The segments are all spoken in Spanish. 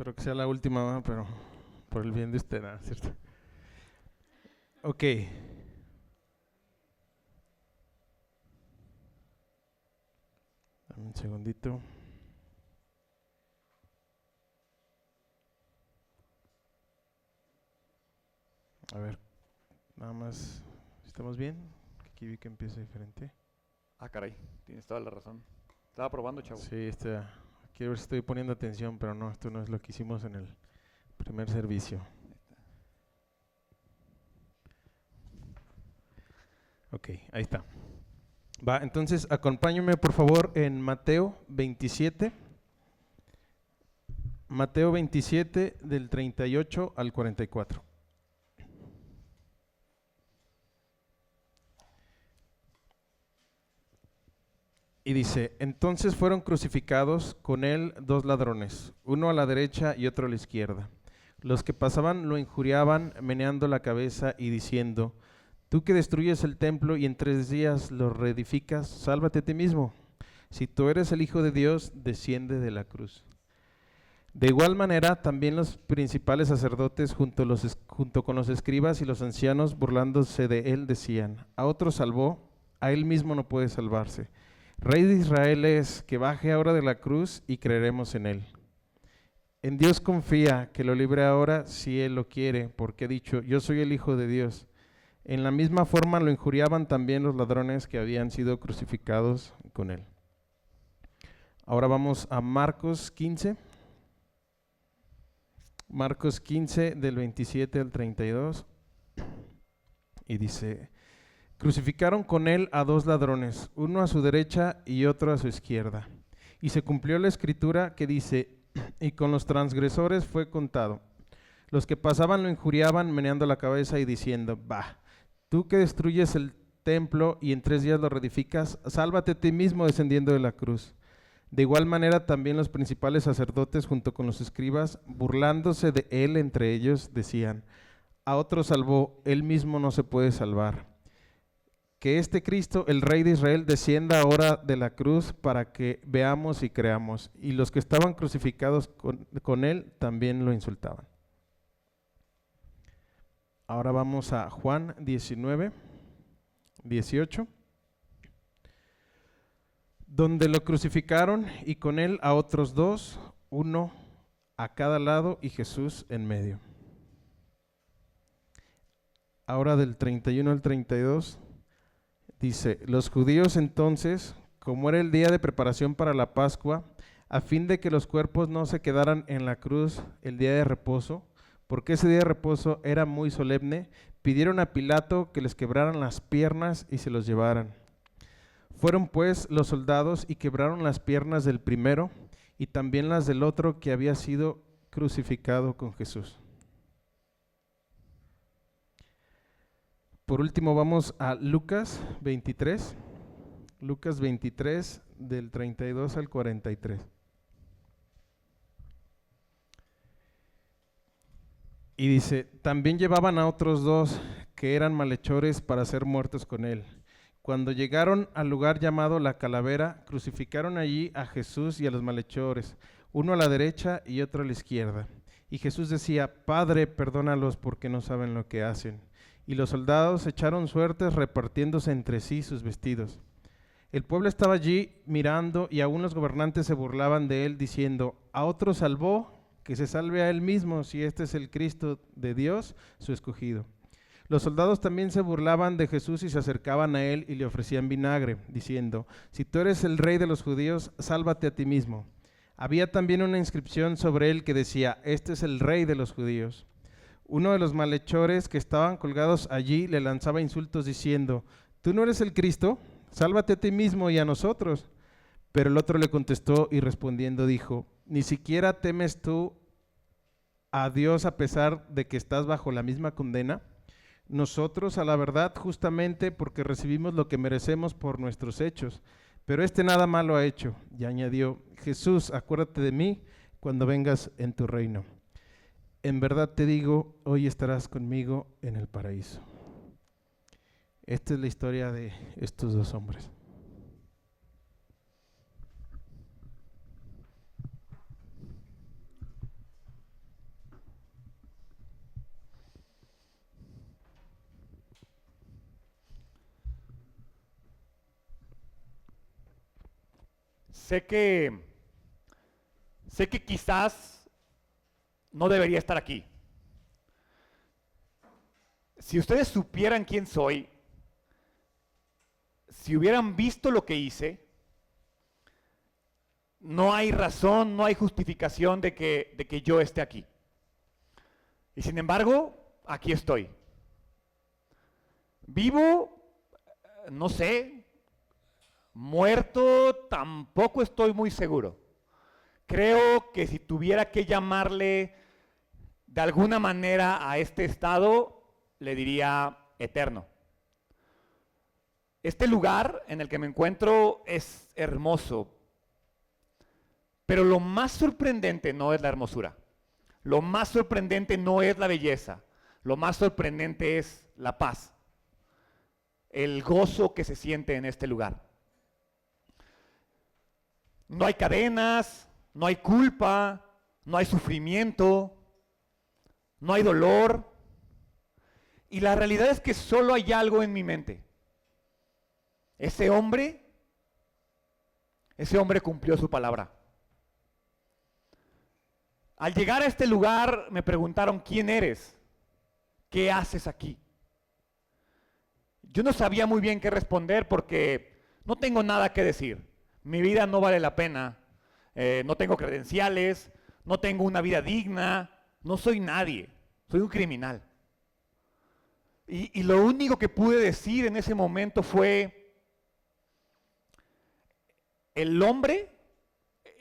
Espero que sea la última, ¿verdad? Pero por el bien de usted, ¿no? ¿Cierto? Ok. Dame un segundito. A ver, nada más. ¿Estamos bien? Aquí vi que empieza diferente. Ah, caray, tienes toda la razón. Estaba probando, chavo. Sí, quiero ver si estoy poniendo atención, pero no, esto no es lo que hicimos en el primer servicio. Ahí está. Ok, ahí está. Va, entonces acompáñame por favor en Mateo 27. Mateo 27 del 38 al 44. Y dice, entonces fueron crucificados con él dos ladrones, uno a la derecha y otro a la izquierda. Los que pasaban lo injuriaban, meneando la cabeza y diciendo, tú que destruyes el templo y en 3 días lo reedificas, sálvate a ti mismo. Si tú eres el Hijo de Dios, desciende de la cruz. De igual manera, también los principales sacerdotes junto con los escribas y los ancianos, burlándose de él, decían, a otro salvó, a él mismo no puede salvarse. Rey de Israel es, que baje ahora de la cruz y creeremos en él. En Dios confía, que lo libre ahora si él lo quiere, porque ha dicho, yo soy el Hijo de Dios. En la misma forma lo injuriaban también los ladrones que habían sido crucificados con él. Ahora vamos a Marcos 15. Marcos 15 del 27 al 32. Y dice, crucificaron con él a dos ladrones, uno a su derecha y otro a su izquierda. Y se cumplió la escritura que dice, y con los transgresores fue contado. Los que pasaban lo injuriaban, meneando la cabeza y diciendo, bah, tú que destruyes el templo y en 3 días lo reedificas, sálvate a ti mismo descendiendo de la cruz. De igual manera también los principales sacerdotes junto con los escribas, burlándose de él entre ellos, decían, a otro salvó, él mismo no se puede salvar. Que este Cristo, el Rey de Israel, descienda ahora de la cruz para que veamos y creamos. Y los que estaban crucificados con él también lo insultaban. Ahora vamos a Juan 19, 18. Donde lo crucificaron y con él a otros dos, uno a cada lado y Jesús en medio. Ahora del 31 al 32 dice, los judíos entonces, como era el día de preparación para la Pascua, a fin de que los cuerpos no se quedaran en la cruz el día de reposo, porque ese día de reposo era muy solemne, pidieron a Pilato que les quebraran las piernas y se los llevaran. Fueron pues los soldados y quebraron las piernas del primero y también las del otro que había sido crucificado con Jesús. Por último vamos a Lucas 23. Lucas 23 del 32 al 43. Y dice, también llevaban a otros dos que eran malhechores para ser muertos con él. Cuando llegaron al lugar llamado La Calavera, crucificaron allí a Jesús y a los malhechores, uno a la derecha y otro a la izquierda. Y Jesús decía, Padre, perdónalos porque no saben lo que hacen. Y los soldados echaron suertes repartiéndose entre sí sus vestidos. El pueblo estaba allí mirando y aún los gobernantes se burlaban de él diciendo, a otro salvó, que se salve a él mismo si este es el Cristo de Dios, su escogido. Los soldados también se burlaban de Jesús y se acercaban a él y le ofrecían vinagre, diciendo, si tú eres el rey de los judíos, sálvate a ti mismo. Había también una inscripción sobre él que decía, este es el rey de los judíos. Uno de los malhechores que estaban colgados allí le lanzaba insultos diciendo, ¿tú no eres el Cristo? Sálvate a ti mismo y a nosotros. Pero el otro le contestó y respondiendo dijo, ¿ni siquiera temes tú a Dios a pesar de que estás bajo la misma condena? Nosotros, a la verdad, justamente porque recibimos lo que merecemos por nuestros hechos, pero este nada malo ha hecho. Y añadió, Jesús, acuérdate de mí cuando vengas en tu reino. En verdad te digo, hoy estarás conmigo en el paraíso. Esta es la historia de estos dos hombres. sé que quizás no debería estar aquí. Si ustedes supieran quién soy, si hubieran visto lo que hice, no hay razón, no hay justificación de que yo esté aquí. Y sin embargo, aquí estoy. Vivo, no sé, muerto, tampoco estoy muy seguro. Creo que si tuviera que llamarle de alguna manera a este estado, le diría eterno. Este lugar en el que me encuentro es hermoso, pero lo más sorprendente no es la hermosura. Lo más sorprendente no es la belleza. Lo más sorprendente es la paz, el gozo que se siente en este lugar. No hay cadenas, no hay culpa, no hay sufrimiento, no hay dolor. Y la realidad es que solo hay algo en mi mente. Ese hombre cumplió su palabra. Al llegar a este lugar me preguntaron, ¿quién eres? ¿Qué haces aquí? Yo no sabía muy bien qué responder porque no tengo nada que decir. Mi vida no vale la pena. No tengo credenciales, no tengo una vida digna, no soy nadie, soy un criminal. Y lo único que pude decir en ese momento fue, el hombre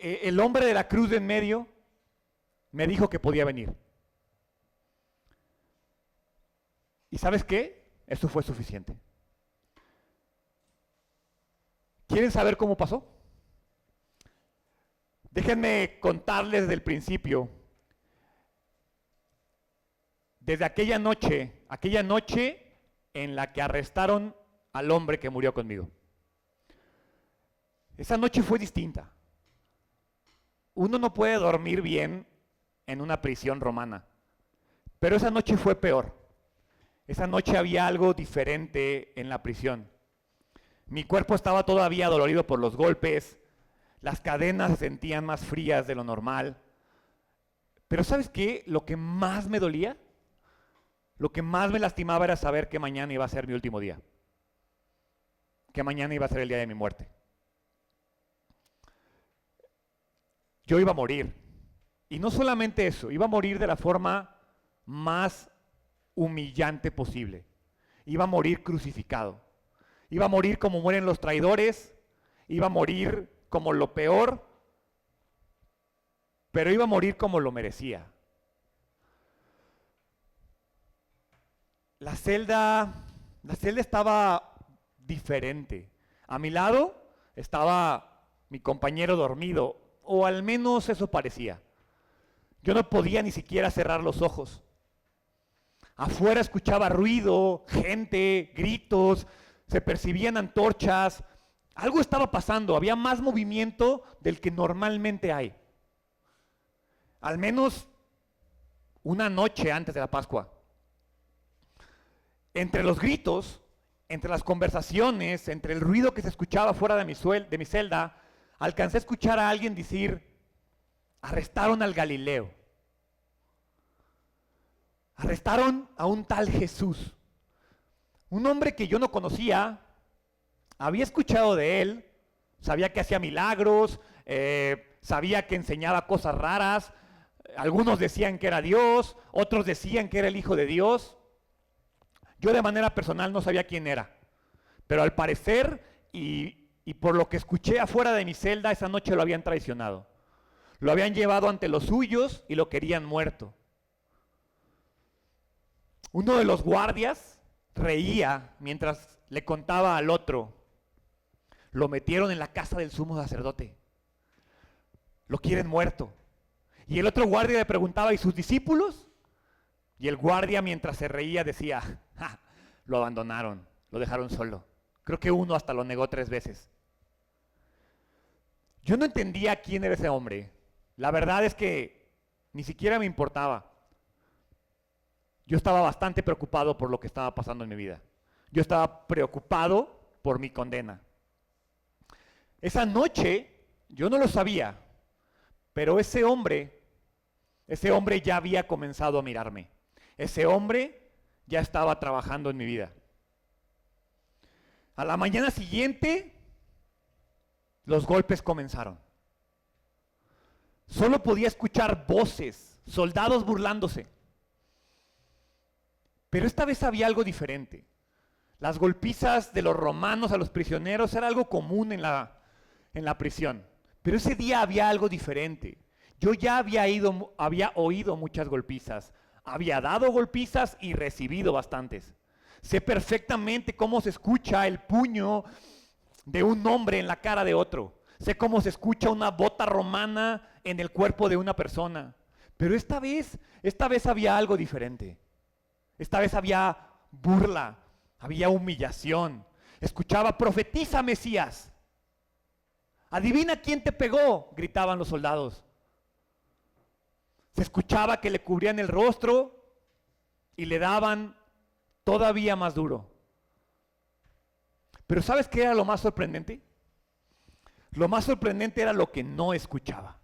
de la cruz de en medio me dijo que podía venir. ¿Y sabes qué? Eso fue suficiente. ¿Quieren saber cómo pasó? Déjenme contarles desde el principio. Desde aquella noche en la que arrestaron al hombre que murió conmigo. Esa noche fue distinta. Uno no puede dormir bien en una prisión romana, pero esa noche fue peor. Esa noche había algo diferente en la prisión. Mi cuerpo estaba todavía dolorido por los golpes, las cadenas se sentían más frías de lo normal. Pero ¿sabes qué? Lo que más me dolía, lo que más me lastimaba era saber que mañana iba a ser mi último día. Que mañana iba a ser el día de mi muerte. Yo iba a morir. Y no solamente eso, iba a morir de la forma más humillante posible. Iba a morir crucificado. Iba a morir como mueren los traidores. Iba a morir como lo peor. Pero iba a morir como lo merecía. La celda estaba diferente. A mi lado estaba mi compañero dormido, o al menos eso parecía. Yo no podía ni siquiera cerrar los ojos. Afuera escuchaba ruido, gente, gritos, se percibían antorchas. Algo estaba pasando, había más movimiento del que normalmente hay. Al menos una noche antes de la Pascua. Entre los gritos, entre las conversaciones, entre el ruido que se escuchaba fuera de mi celda, alcancé a escuchar a alguien decir, arrestaron al Galileo. Arrestaron a un tal Jesús. Un hombre que yo no conocía, había escuchado de él, sabía que hacía milagros, sabía que enseñaba cosas raras, algunos decían que era Dios, otros decían que era el Hijo de Dios. Yo de manera personal no sabía quién era, pero al parecer y por lo que escuché afuera de mi celda, esa noche lo habían traicionado. Lo habían llevado ante los suyos y lo querían muerto. Uno de los guardias reía mientras le contaba al otro, lo metieron en la casa del sumo sacerdote, lo quieren muerto. Y el otro guardia le preguntaba, ¿y sus discípulos? Y el guardia mientras se reía decía, ¡ja! Lo abandonaron, lo dejaron solo. Creo que uno hasta lo negó 3 veces. Yo no entendía quién era ese hombre. La verdad es que ni siquiera me importaba. Yo estaba bastante preocupado por lo que estaba pasando en mi vida. Yo estaba preocupado por mi condena. Esa noche Yo no lo sabía, pero ese hombre ya había comenzado a mirarme. Ese hombre ya estaba trabajando en mi vida. A la mañana siguiente, los golpes comenzaron. Solo podía escuchar voces, soldados burlándose. Pero esta vez había algo diferente. Las golpizas de los romanos a los prisioneros era algo común en la prisión. Pero ese día había algo diferente. Yo ya había oído muchas golpizas. Había dado golpizas y recibido bastantes. Sé perfectamente cómo se escucha el puño de un hombre en la cara de otro. Sé cómo se escucha una bota romana en el cuerpo de una persona. Pero esta vez había algo diferente. Esta vez había burla, había humillación. Escuchaba: profetiza, Mesías. Adivina quién te pegó, gritaban los soldados. Se escuchaba que le cubrían el rostro y le daban todavía más duro. Pero ¿sabes qué era lo más sorprendente? Lo más sorprendente era lo que no escuchaba.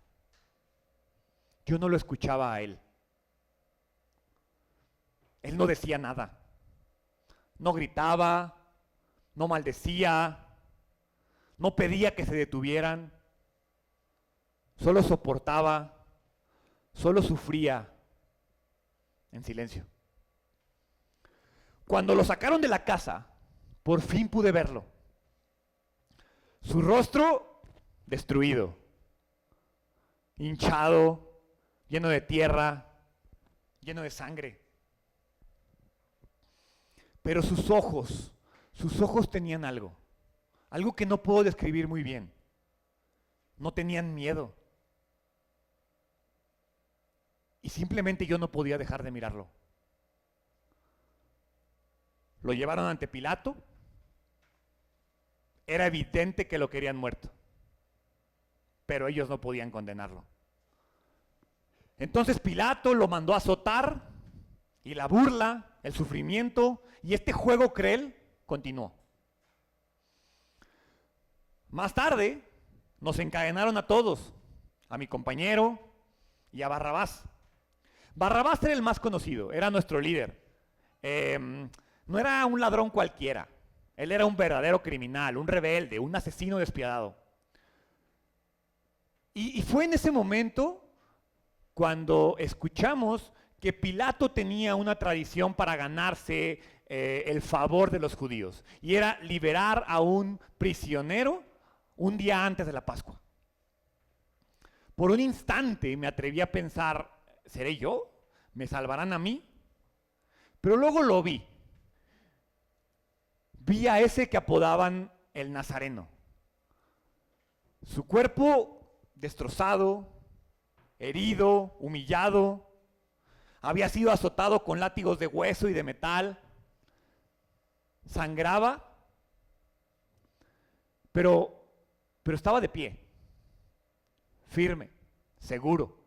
Yo no lo escuchaba a él. Él no decía nada. No gritaba, no maldecía, no pedía que se detuvieran. Solo soportaba, solo sufría en silencio. Cuando lo sacaron de la casa, por fin pude verlo. Su rostro destruido, hinchado, lleno de tierra, lleno de sangre. Pero sus ojos tenían algo que no puedo describir muy bien. No tenían miedo. Y simplemente yo no podía dejar de mirarlo. Lo llevaron ante Pilato. Era evidente que lo querían muerto, pero ellos no podían condenarlo. Entonces Pilato lo mandó a azotar, y la burla, el sufrimiento y este juego cruel continuó. Más tarde nos encadenaron a todos, a mi compañero y a Barrabás. Barrabás era el más conocido, era nuestro líder. No era un ladrón cualquiera. Él era un verdadero criminal, un rebelde, un asesino despiadado. Y fue en ese momento cuando escuchamos que Pilato tenía una tradición para ganarse el favor de los judíos. Y era liberar a un prisionero un día antes de la Pascua. Por un instante me atreví a pensar: ¿seré yo? ¿Me salvarán a mí? Pero luego lo vi. Vi a ese que apodaban el Nazareno. Su cuerpo destrozado, herido, humillado, había sido azotado con látigos de hueso y de metal, sangraba, pero estaba de pie, firme, seguro.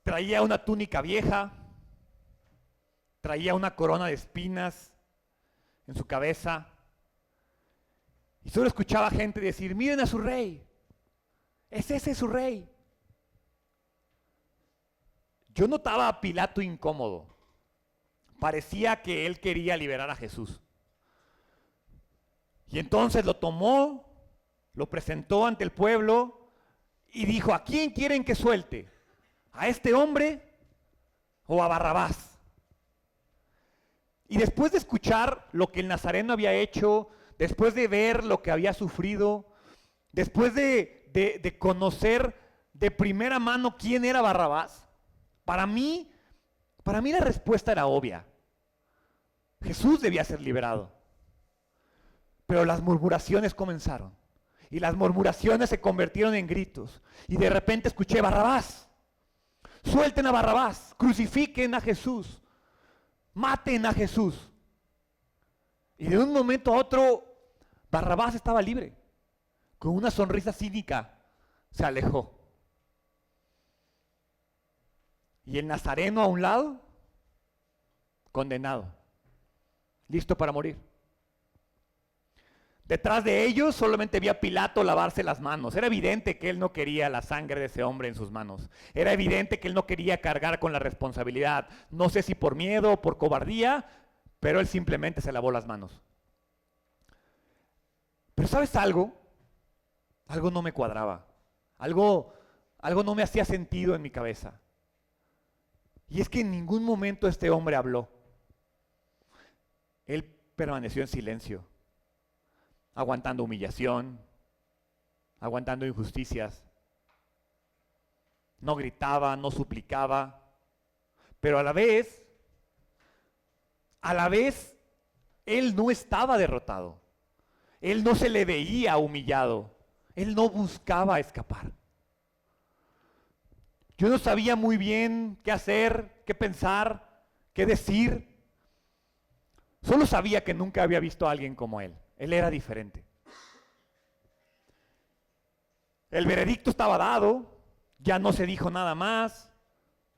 Traía una túnica vieja, traía una corona de espinas en su cabeza, y solo escuchaba gente decir: miren a su rey, es ese su rey. Yo notaba a Pilato incómodo. Parecía que él quería liberar a Jesús. Y entonces lo tomó, lo presentó ante el pueblo y dijo: ¿a quién quieren que suelte? ¿A este hombre o a Barrabás? Y después de escuchar lo que el Nazareno había hecho, después de ver lo que había sufrido, después de conocer de primera mano quién era Barrabás, para mí la respuesta era obvia. Jesús debía ser liberado. Pero las murmuraciones comenzaron. Y las murmuraciones se convirtieron en gritos. Y de repente escuché: Barrabás, suelten a Barrabás, crucifiquen a Jesús, maten a Jesús. Y de un momento a otro, Barrabás estaba libre. Con una sonrisa cínica se alejó. Y el Nazareno a un lado, condenado, listo para morir. Detrás de ellos solamente vi a Pilato lavarse las manos. Era evidente que él no quería la sangre de ese hombre en sus manos. Era evidente que él no quería cargar con la responsabilidad. No sé si por miedo o por cobardía, pero él simplemente se lavó las manos. Pero ¿sabes algo? Algo no me cuadraba. Algo no me hacía sentido en mi cabeza. Y es que en ningún momento este hombre habló. Él permaneció en silencio, aguantando humillación, aguantando injusticias. No gritaba, no suplicaba, pero a la vez, él no estaba derrotado. Él no se le veía humillado. Él no buscaba escapar. Yo no sabía muy bien qué hacer, qué pensar, qué decir. Solo sabía que nunca había visto a alguien como él. Él era diferente. El veredicto estaba dado, ya no se dijo nada más.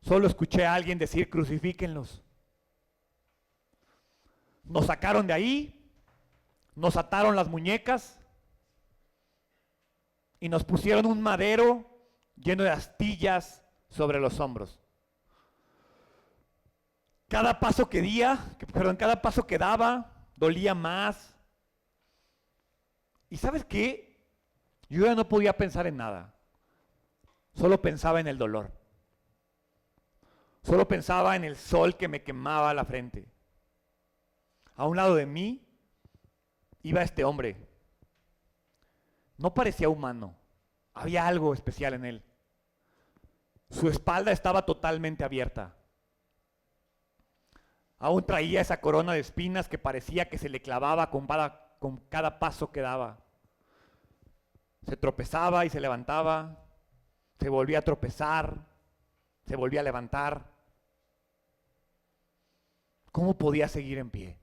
Solo escuché a alguien decir: crucifíquenlos. Nos sacaron de ahí, nos ataron las muñecas y nos pusieron un madero lleno de astillas sobre los hombros. Cada paso que daba dolía más. ¿Y sabes qué? Yo ya no podía pensar en nada. Solo pensaba en el dolor. Solo pensaba en el sol que me quemaba la frente. A un lado de mí iba este hombre. No parecía humano. Había algo especial en él. Su espalda estaba totalmente abierta. Aún traía esa corona de espinas que parecía que se le clavaba con cada paso que daba. Se tropezaba y se levantaba, se volvía a tropezar, se volvía a levantar. ¿Cómo podía seguir en pie?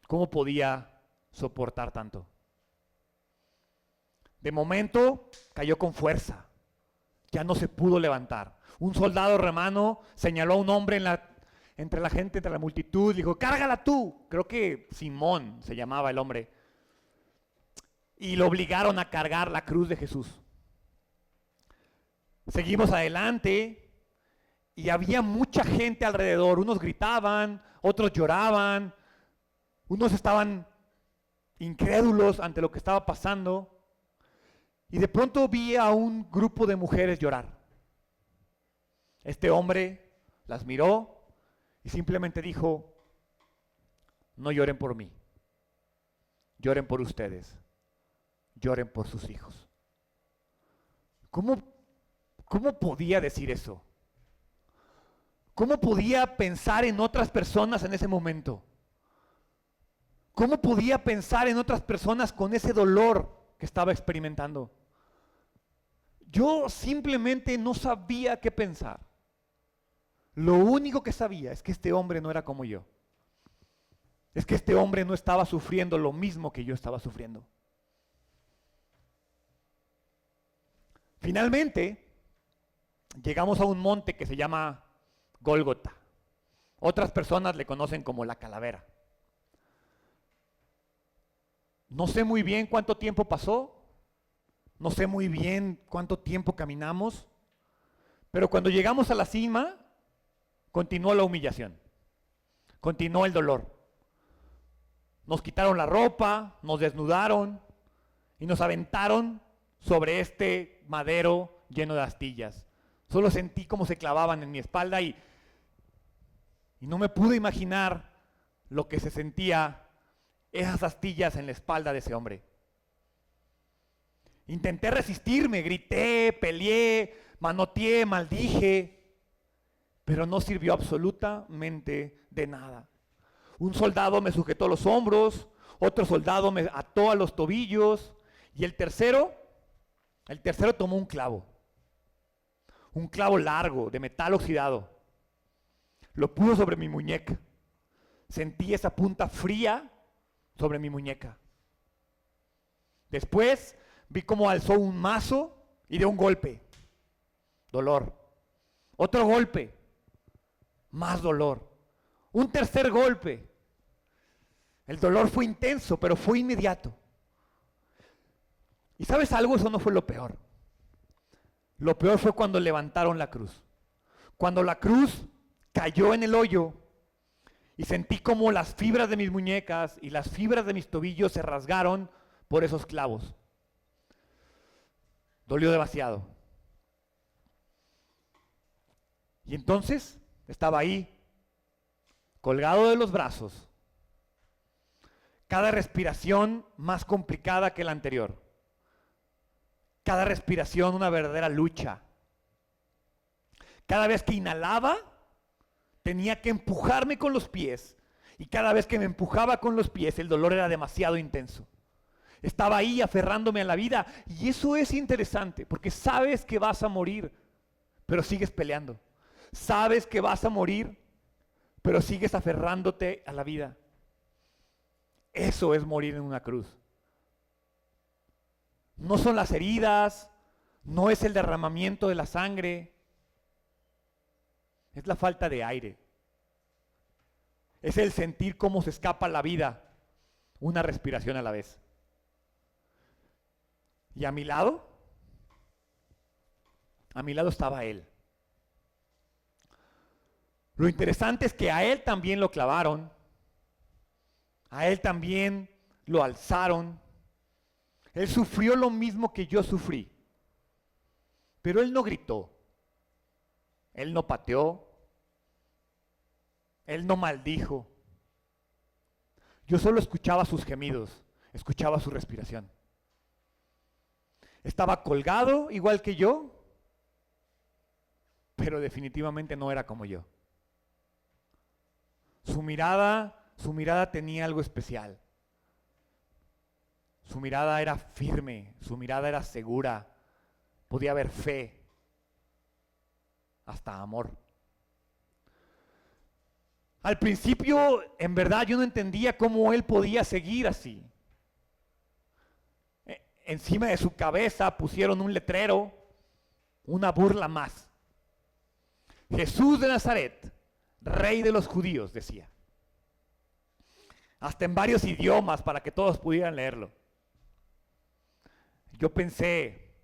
¿Cómo podía soportar tanto? De momento cayó con fuerza, ya no se pudo levantar. Un soldado romano señaló a un hombre entre la gente, entre la multitud, dijo: cárgala tú. Creo que Simón se llamaba el hombre. Y lo obligaron a cargar la cruz de Jesús. Seguimos adelante y había mucha gente alrededor. Unos gritaban, otros lloraban, unos estaban incrédulos ante lo que estaba pasando. Y de pronto vi a un grupo de mujeres llorar. Este hombre las miró y simplemente dijo: no lloren por mí, lloren por ustedes, lloren por sus hijos. ¿Cómo podía decir eso? ¿Cómo podía pensar en otras personas en ese momento? ¿Cómo podía pensar en otras personas con ese dolor que estaba experimentando? Yo simplemente no sabía qué pensar. Lo único que sabía es que este hombre no era como yo. Es que este hombre no estaba sufriendo lo mismo que yo estaba sufriendo. Finalmente, llegamos a un monte que se llama Gólgota. Otras personas le conocen como la Calavera. No sé muy bien cuánto tiempo pasó, no sé muy bien cuánto tiempo caminamos, pero cuando llegamos a la cima, continuó la humillación, continuó el dolor. Nos quitaron la ropa, nos desnudaron y nos aventaron sobre este madero lleno de astillas. Solo sentí cómo se clavaban en mi espalda y no me pude imaginar lo que se sentía esas astillas en la espalda de ese hombre. Intenté resistirme, grité, peleé, manoteé, maldije, pero no sirvió absolutamente de nada. Un soldado me sujetó los hombros, otro soldado me ató a los tobillos y el tercero tomó un clavo largo de metal oxidado. Lo puso sobre mi muñeca. Sentí esa punta fría sobre mi muñeca. Después vi cómo alzó un mazo y de un golpe. Dolor. Otro golpe. Más dolor. Un tercer golpe. El dolor fue intenso, pero fue inmediato. ¿Y sabes algo? Eso no fue lo peor. Lo peor fue cuando levantaron la cruz. Cuando la cruz cayó en el hoyo y sentí como las fibras de mis muñecas y las fibras de mis tobillos se rasgaron por esos clavos. Dolió demasiado. Y entonces estaba ahí, colgado de los brazos, cada respiración más complicada que la anterior, cada respiración una verdadera lucha. Cada vez que inhalaba, tenía que empujarme con los pies, y cada vez que me empujaba con los pies, el dolor era demasiado intenso. Estaba ahí aferrándome a la vida, y eso es interesante, porque sabes que vas a morir, pero sigues peleando. Sabes que vas a morir, pero sigues aferrándote a la vida. Eso es morir en una cruz. No son las heridas, no es el derramamiento de la sangre, es la falta de aire. Es el sentir cómo se escapa la vida, una respiración a la vez. Y a mi lado estaba Él. Lo interesante es que a Él también lo clavaron, a Él también lo alzaron. Él sufrió lo mismo que yo sufrí, pero Él no gritó, Él no pateó, Él no maldijo. Yo solo escuchaba sus gemidos, escuchaba su respiración. Estaba colgado igual que yo, pero definitivamente no era como yo. Su mirada tenía algo especial. Su mirada era firme, su mirada era segura, podía haber fe, hasta amor. Al principio, en verdad, yo no entendía cómo Él podía seguir así. Encima de su cabeza pusieron un letrero, una burla más. Jesús de Nazaret, Rey de los judíos, decía. Hasta en varios idiomas para que todos pudieran leerlo. Yo pensé,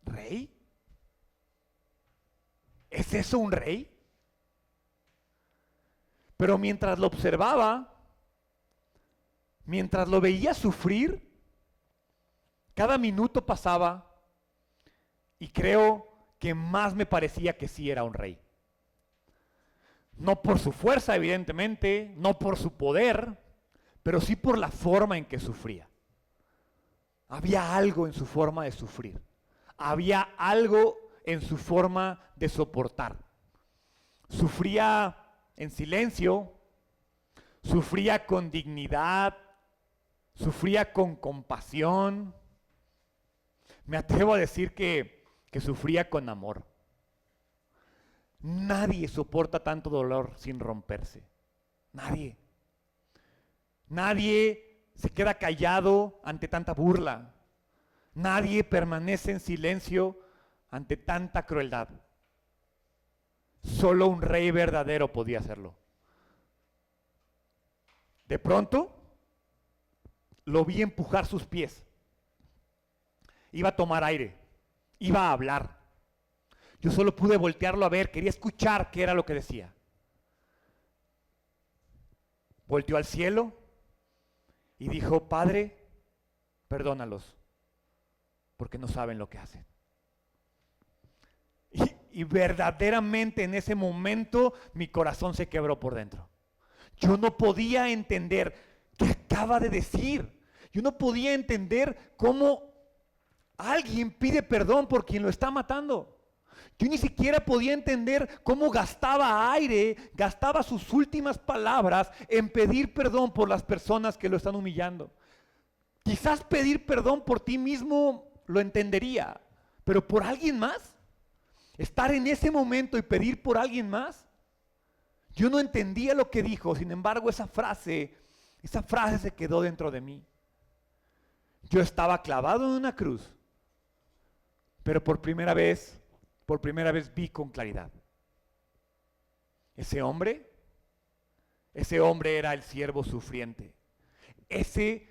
¿rey? ¿Es eso un rey? Pero mientras lo observaba, mientras lo veía sufrir, cada minuto pasaba y creo que más me parecía que sí era un rey. No por su fuerza, evidentemente, no por su poder, pero sí por la forma en que sufría. Había algo en su forma de sufrir. Había algo en su forma de soportar. Sufría en silencio, sufría con dignidad, sufría con compasión. Me atrevo a decir que sufría con amor. Nadie soporta tanto dolor sin romperse. Nadie. Nadie se queda callado ante tanta burla. Nadie permanece en silencio ante tanta crueldad. Solo un rey verdadero podía hacerlo. De pronto, lo vi empujar sus pies. Iba a tomar aire, iba a hablar. Yo solo pude voltearlo a ver, quería escuchar qué era lo que decía. Volteó al cielo y dijo, Padre, perdónalos, porque no saben lo que hacen. Y verdaderamente en ese momento mi corazón se quebró por dentro. Yo no podía entender qué acaba de decir. Yo no podía entender cómo alguien pide perdón por quien lo está matando. Yo ni siquiera podía entender cómo gastaba aire, gastaba sus últimas palabras en pedir perdón por las personas que lo están humillando. Quizás pedir perdón por ti mismo lo entendería, pero por alguien más, estar en ese momento y pedir por alguien más, yo no entendía lo que dijo. Sin embargo, esa frase se quedó dentro de mí. Yo estaba clavado en una cruz, pero por primera vez vi con claridad. Ese hombre era el siervo sufriente, ese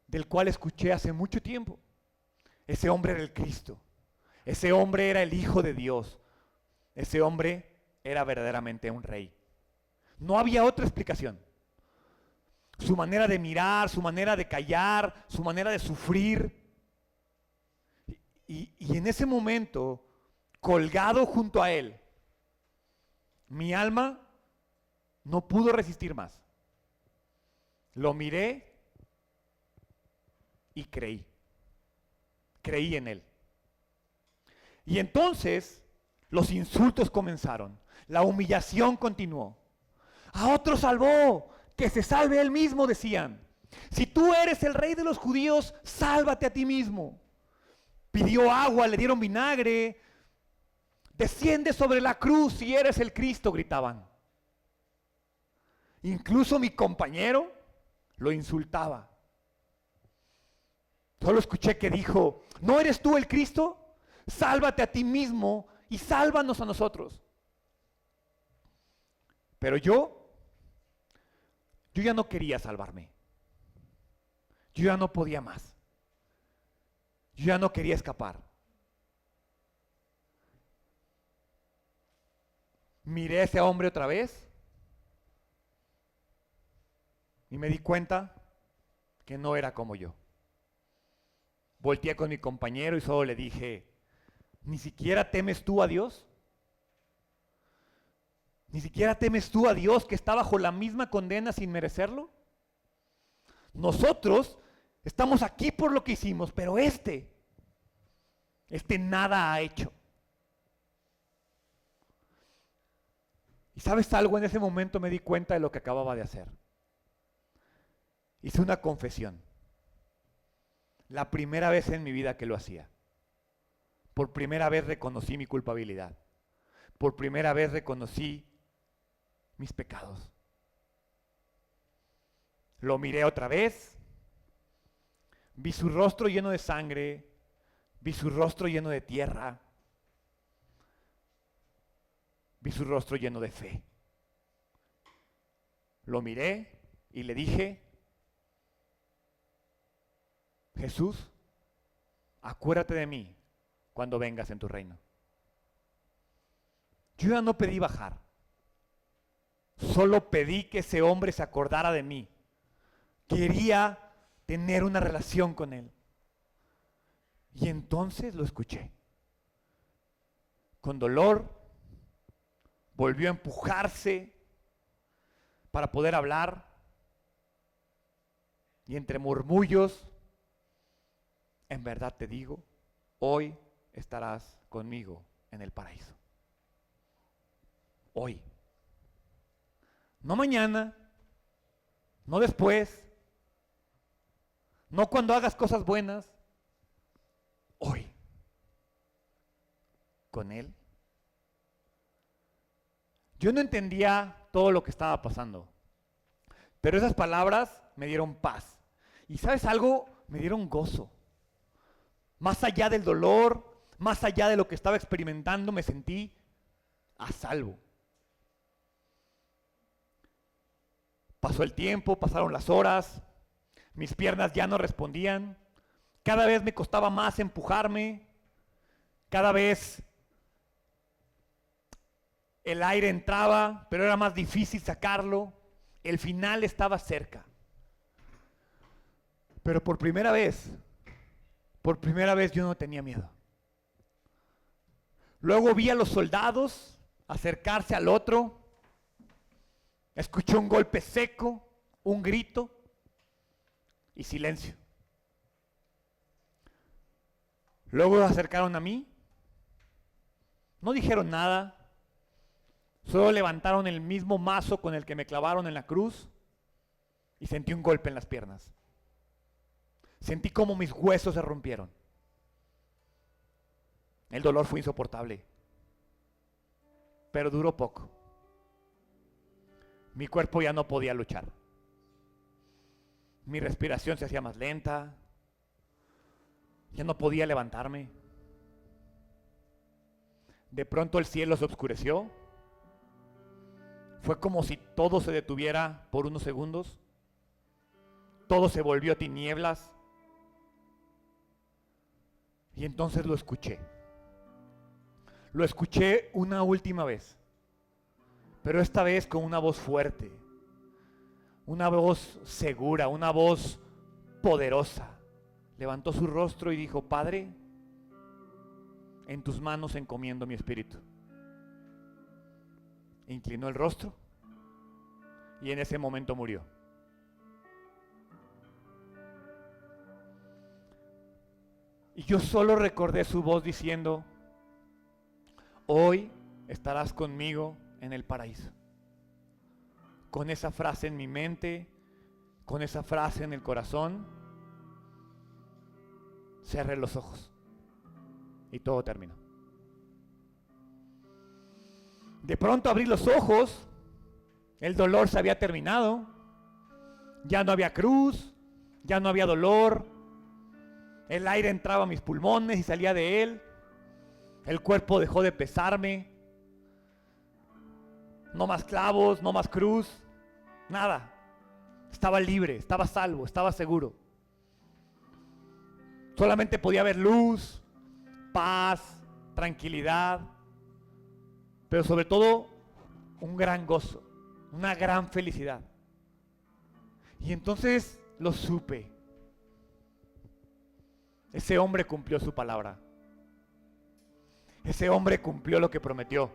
del cual escuché hace mucho tiempo, Ese hombre era el Cristo. Ese hombre era el Hijo de Dios. Ese hombre era verdaderamente un rey. No había otra explicación. Su manera de mirar, su manera de callar, su manera de sufrir. Y en ese momento, colgado junto a él, mi alma no pudo resistir más. Lo miré y creí. Creí en él. Y entonces los insultos comenzaron. La humillación continuó. A otro salvó, que se salve él mismo, decían. Si tú eres el rey de los judíos, sálvate a ti mismo. Pidió agua, le dieron vinagre. Desciende sobre la cruz si eres el Cristo, gritaban. Incluso mi compañero lo insultaba. Solo escuché que dijo, ¿no eres tú el Cristo? Sálvate a ti mismo y sálvanos a nosotros. Pero yo ya no quería salvarme. Yo ya no podía más. Yo ya no quería escapar. Miré a ese hombre otra vez y me di cuenta que no era como yo. Volteé con mi compañero y solo le dije, ¿ni siquiera temes tú a Dios? ¿Ni siquiera temes tú a Dios que está bajo la misma condena sin merecerlo? Nosotros estamos aquí por lo que hicimos, pero este nada ha hecho. Y ¿sabes algo? En ese momento me di cuenta de lo que acababa de hacer. Hice una confesión. La primera vez en mi vida que lo hacía. Por primera vez reconocí mi culpabilidad. Por primera vez reconocí mis pecados. Lo miré otra vez. Vi su rostro lleno de sangre. Vi su rostro lleno de tierra. Vi su rostro lleno de fe. Lo miré y le dije, Jesús, acuérdate de mí cuando vengas en tu reino. Yo ya no pedí bajar. Solo pedí que ese hombre se acordara de mí. Quería tener una relación con él. Y entonces lo escuché. Con dolor, volvió a empujarse para poder hablar. Y entre murmullos, en verdad te digo, hoy estarás conmigo en el paraíso. Hoy. No mañana, no después, no cuando hagas cosas buenas, hoy. Con Él. Yo no entendía todo lo que estaba pasando, pero esas palabras me dieron paz. Y ¿sabes algo? Me dieron gozo. Más allá del dolor, más allá de lo que estaba experimentando, me sentí a salvo. Pasó el tiempo, pasaron las horas, mis piernas ya no respondían, cada vez me costaba más empujarme, cada vez el aire entraba, pero era más difícil sacarlo, el final estaba cerca. Pero por primera vez yo no tenía miedo. Luego vi a los soldados acercarse al otro. Escuché un golpe seco, un grito y silencio. Luego se acercaron a mí. No dijeron nada. Solo levantaron el mismo mazo con el que me clavaron en la cruz y sentí un golpe en las piernas. Sentí como mis huesos se rompieron. El dolor fue insoportable, pero duró poco. Mi cuerpo ya no podía luchar. Mi respiración se hacía más lenta. Ya no podía levantarme. De pronto el cielo se oscureció. Fue como si todo se detuviera por unos segundos. Todo se volvió tinieblas. Y entonces lo escuché. Lo escuché una última vez, pero esta vez con una voz fuerte, una voz segura, una voz poderosa. Levantó su rostro y dijo: Padre, en tus manos encomiendo mi espíritu. Inclinó el rostro y en ese momento murió. Y yo solo recordé su voz diciendo: hoy estarás conmigo en el paraíso. Con esa frase en mi mente, con esa frase en el corazón, cerré los ojos y todo terminó. De pronto abrí los ojos, el dolor se había terminado, ya no había cruz, ya no había dolor, el aire entraba a mis pulmones y salía de él, el cuerpo dejó de pesarme, no más clavos, no más cruz, nada. Estaba libre, estaba salvo, estaba seguro. Solamente podía haber luz, paz, tranquilidad, pero sobre todo un gran gozo, una gran felicidad. Y entonces lo supe. Ese hombre cumplió su palabra. Ese hombre cumplió lo que prometió.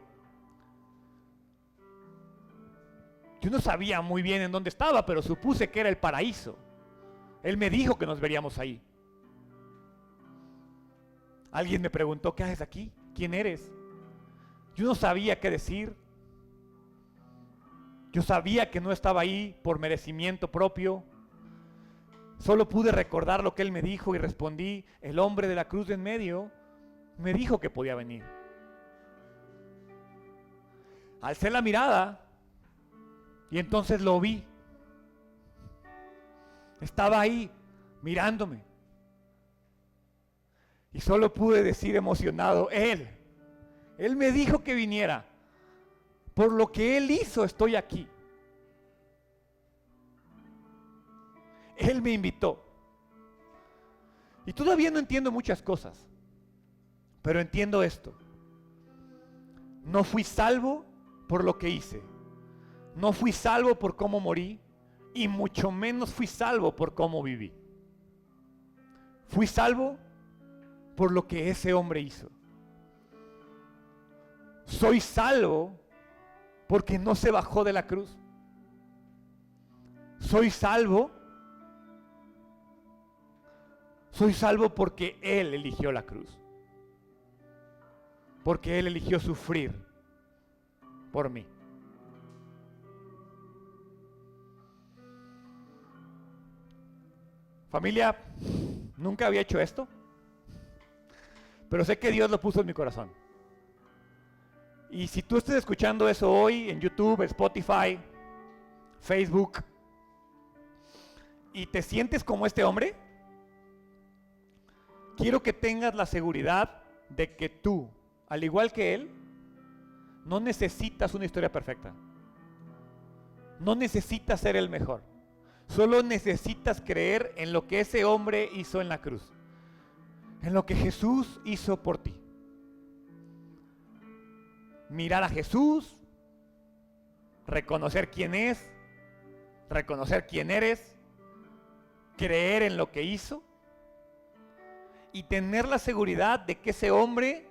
Yo no sabía muy bien en dónde estaba, pero supuse que era el paraíso. Él me dijo que nos veríamos ahí. Alguien me preguntó: ¿qué haces aquí? ¿Quién eres? Yo no sabía qué decir. Yo sabía que no estaba ahí por merecimiento propio. Solo pude recordar lo que él me dijo y respondí: el hombre de la cruz de en medio me dijo que podía venir. Alcé la mirada y entonces lo vi. Estaba ahí mirándome. Y solo pude decir emocionado: Él me dijo que viniera. Por lo que Él hizo estoy aquí. Él me invitó. Y todavía no entiendo muchas cosas, pero entiendo esto: no fui salvo por lo que hice, no fui salvo por cómo morí, y mucho menos fui salvo por cómo viví. Fui salvo por lo que ese hombre hizo. Soy salvo porque no se bajó de la cruz. Soy salvo porque Él eligió la cruz. Porque Él eligió sufrir por mí. Familia, nunca había hecho esto, pero sé que Dios lo puso en mi corazón. Y si tú estás escuchando eso hoy en YouTube, Spotify, Facebook, y te sientes como este hombre, quiero que tengas la seguridad de que tú, al igual que él, no necesitas una historia perfecta. No necesitas ser el mejor. Solo necesitas creer en lo que ese hombre hizo en la cruz. En lo que Jesús hizo por ti. Mirar a Jesús, reconocer quién es, reconocer quién eres, creer en lo que hizo y tener la seguridad de que ese hombre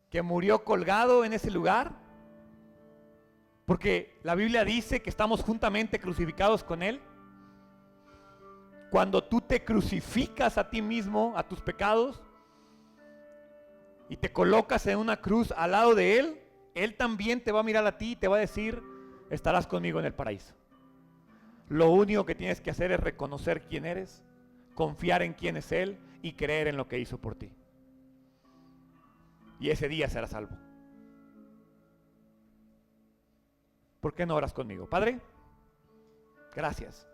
que murió colgado en ese lugar, porque la Biblia dice que estamos juntamente crucificados con Él. Cuando tú te crucificas a ti mismo, a tus pecados, y te colocas en una cruz al lado de Él, Él también te va a mirar a ti y te va a decir: estarás conmigo en el paraíso. Lo único que tienes que hacer es reconocer quién eres, confiar en quién es Él y creer en lo que hizo por ti. Y ese día serás salvo. ¿Por qué no oras conmigo? Padre, gracias.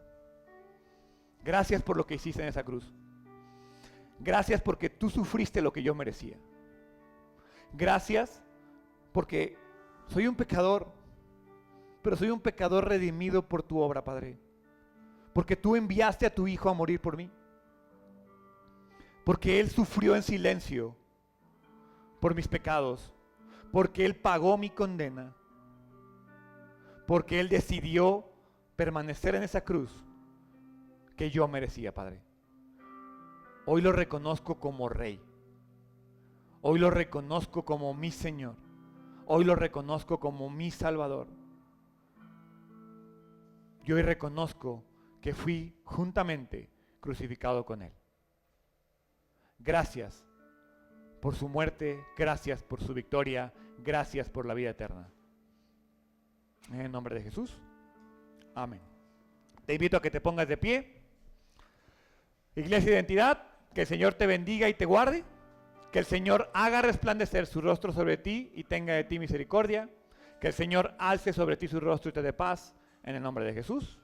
Gracias por lo que hiciste en esa cruz. Gracias porque tú sufriste lo que yo merecía. Gracias porque soy un pecador, pero soy un pecador redimido por tu obra, Padre. Porque tú enviaste a tu Hijo a morir por mí. porque Él sufrió en silencio por mis pecados, porque Él pagó mi condena, porque Él decidió permanecer en esa cruz que yo merecía, Padre. Hoy lo reconozco como Rey. Hoy lo reconozco como mi Señor. Hoy lo reconozco como mi Salvador. Yo hoy reconozco que fui juntamente crucificado con Él. Gracias por su muerte, gracias por su victoria, gracias por la vida eterna. En el nombre de Jesús. Amén. Te invito a que te pongas de pie. Iglesia Identidad, que el Señor te bendiga y te guarde. Que el Señor haga resplandecer su rostro sobre ti y tenga de ti misericordia. Que el Señor alce sobre ti su rostro y te dé paz. En el nombre de Jesús.